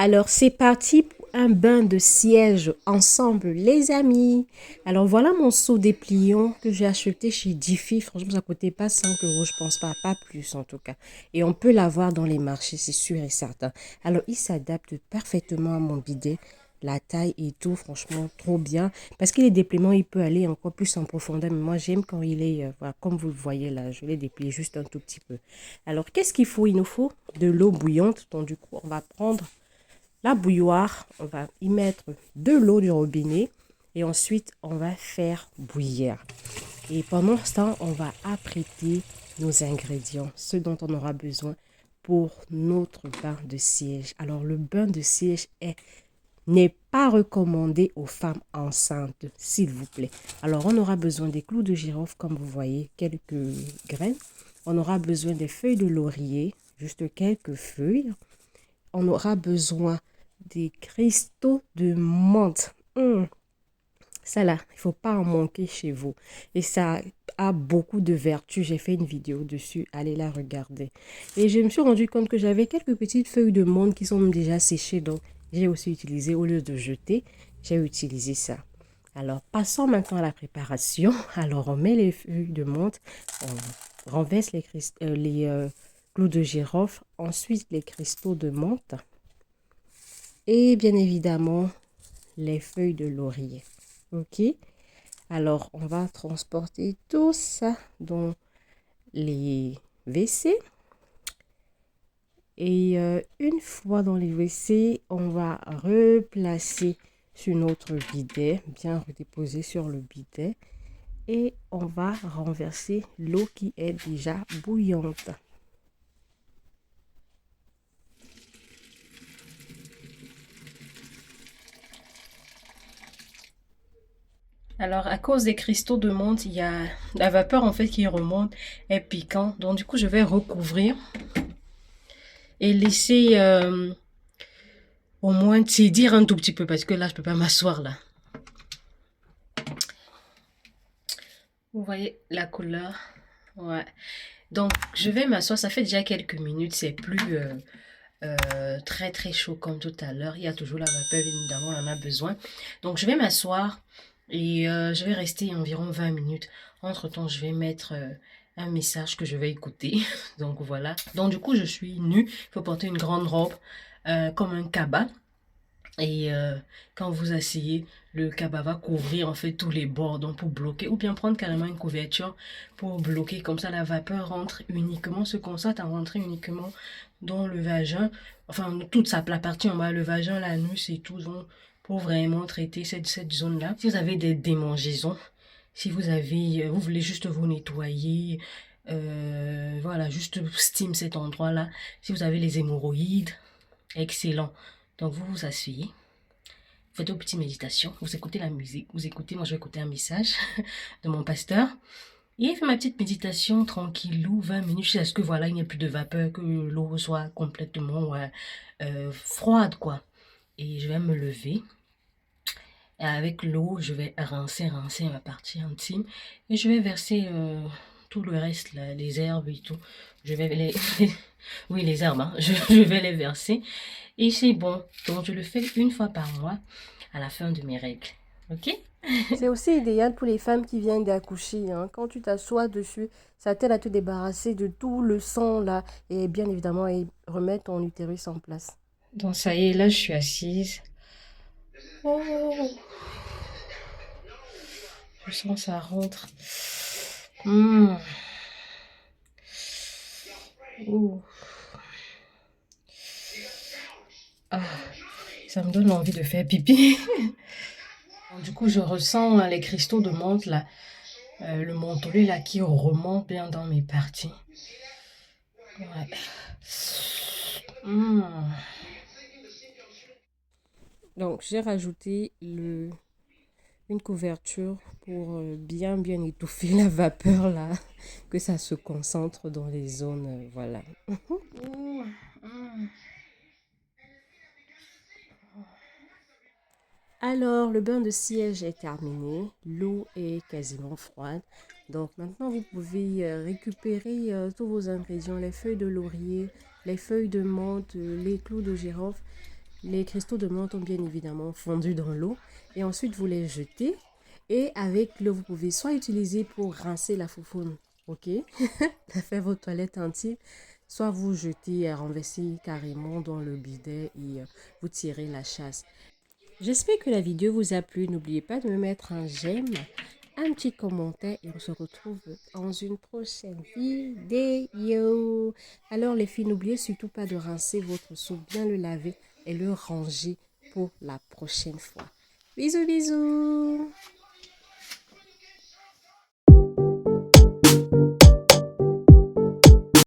Alors, c'est parti pour un bain de siège ensemble, les amis. Alors, voilà mon seau dépliant que j'ai acheté chez Jiffy. Franchement, ça coûtait pas 5 euros, je pense pas, pas plus en tout cas. Et on peut l'avoir dans les marchés, c'est sûr et certain. Alors, il s'adapte parfaitement à mon bidet. La taille et tout, franchement, trop bien. Parce qu'il est dépliant, il peut aller encore plus en profondeur. Mais moi, j'aime quand il est, voilà, comme vous le voyez là, je l'ai déplié juste un tout petit peu. Alors, qu'est-ce qu'il faut? Il nous faut de l'eau bouillante. Donc, du coup, on va prendre la bouilloire, on va y mettre de l'eau du robinet et ensuite on va faire bouillir. Et pendant ce temps, on va apprêter nos ingrédients, ce dont on aura besoin pour notre bain de siège. Alors le bain de siège n'est pas recommandé aux femmes enceintes, s'il vous plaît. Alors on aura besoin des clous de girofle, comme vous voyez, quelques graines. On aura besoin des feuilles de laurier, juste quelques feuilles. On aura besoin des cristaux de menthe. Ça là, il ne faut pas en manquer chez vous. Et ça a beaucoup de vertus. J'ai fait une vidéo dessus, allez la regarder. Et je me suis rendu compte que j'avais quelques petites feuilles de menthe qui sont déjà séchées. Donc, j'ai aussi utilisé, au lieu de jeter, j'ai utilisé ça. Alors, passons maintenant à la préparation. Alors, on met les feuilles de menthe, on renverse les clous de girofle, ensuite les cristaux de menthe. Et bien évidemment, les feuilles de laurier. Ok? Alors, on va transporter tout ça dans les WC. Et une fois dans les WC, on va replacer sur notre bidet, bien redéposer sur le bidet. Et on va renverser l'eau qui est déjà bouillante. Alors, à cause des cristaux de menthe, il y a la vapeur en fait qui remonte, est piquant. Donc, du coup, je vais recouvrir et laisser au moins tiédir un tout petit peu parce que là, je peux pas m'asseoir là. Vous voyez la couleur? Ouais. Donc, je vais m'asseoir. Ça fait déjà quelques minutes. C'est plus très très chaud comme tout à l'heure. Il y a toujours la vapeur, évidemment, on en a besoin. Donc, je vais m'asseoir et je vais rester environ 20 minutes. Entre-temps, je vais mettre un message que je vais écouter. Donc, voilà. Donc, du coup, je suis nue. Il faut porter une grande robe comme un cabas. Et quand vous asseyez, le cabas va couvrir en fait tous les bords donc pour bloquer ou bien prendre carrément une couverture pour bloquer. Comme ça, la vapeur rentre uniquement, se concentre à rentrer uniquement dans le vagin. Enfin, toute la partie en bas, le vagin, l'anus et tout. Donc, pour vraiment traiter cette zone-là. Si vous avez des démangeaisons, si vous avez, vous voulez juste vous nettoyer, voilà, juste steam cet endroit-là. Si vous avez les hémorroïdes, excellent. Donc, vous vous asseyez, faites une petite méditation, vous écoutez la musique, vous écoutez, moi je vais écouter un message de mon pasteur. Et fait ma petite méditation tranquillou, 20 minutes, jusqu'à ce que voilà, il n'y ait plus de vapeur, que l'eau soit complètement froide, quoi. Et je vais me lever. Et avec l'eau, je vais rincer ma partie intime. Et je vais verser tout le reste, là, les herbes et tout. Je vais les... oui, les herbes, hein. Je vais les verser. Et c'est bon. Donc, je le fais une fois par mois à la fin de mes règles. Ok? C'est aussi idéal pour les femmes qui viennent d'accoucher, hein. Quand tu t'assois dessus, ça t'aide à te débarrasser de tout le sang là et bien évidemment et remettre ton utérus en place. Donc ça y est, là je suis assise. Oh, je sens ça rentre. Mmh. Ouh. Ah, ça me donne envie de faire pipi. Du coup, je ressens les cristaux de menthe là, le mentholé là qui remonte bien dans mes parties. Ouais. Mmh. Donc, j'ai rajouté une couverture pour bien étouffer la vapeur là, que ça se concentre dans les zones, voilà. Alors, le bain de siège est terminé, l'eau est quasiment froide. Donc maintenant, vous pouvez récupérer tous vos ingrédients, les feuilles de laurier, les feuilles de menthe, les clous de girofle les cristaux de menthe ont bien évidemment fondu dans l'eau. Et ensuite, vous les jetez. Et avec l'eau, vous pouvez soit utiliser pour rincer la foufoune, ok, faire vos toilettes intimes, soit vous jetez, renverser carrément dans le bidet et vous tirez la chasse. J'espère que la vidéo vous a plu. N'oubliez pas de me mettre un j'aime, un petit commentaire et on se retrouve dans une prochaine vidéo. Alors les filles, n'oubliez surtout pas de rincer votre seau, bien le laver et le ranger pour la prochaine fois. Bisous, bisous.